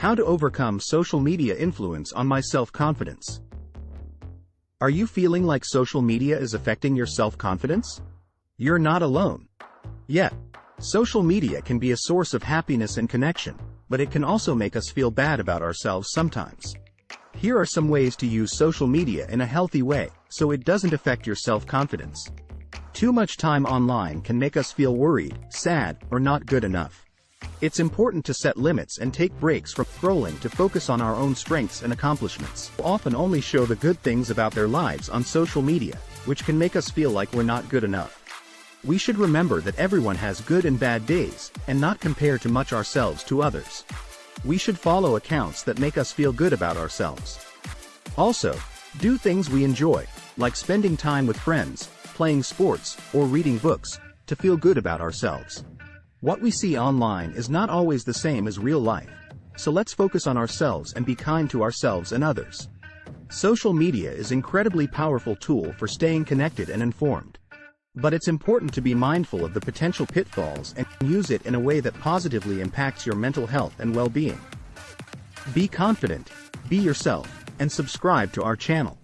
How to overcome social media influence on my self-confidence. Are you feeling like social media is affecting your self-confidence? You're not alone. Yet, social media can be a source of happiness and connection, but it can also make us feel bad about ourselves sometimes. Here are some ways to use social media in a healthy way, so it doesn't affect your self-confidence. Too much time online can make us feel worried, sad, or not good enough. It's important to set limits and take breaks from scrolling to focus on our own strengths and accomplishments. People often only show the good things about their lives on social media, which can make us feel like we're not good enough. We should remember that everyone has good and bad days, and not compare too much ourselves to others. We should follow accounts that make us feel good about ourselves. Also, do things we enjoy, like spending time with friends, playing sports, or reading books, to feel good about ourselves. What we see online is not always the same as real life, so let's focus on ourselves and be kind to ourselves and others. Social media is an incredibly powerful tool for staying connected and informed. But it's important to be mindful of the potential pitfalls and use it in a way that positively impacts your mental health and well-being. Be confident, be yourself, and subscribe to our channel.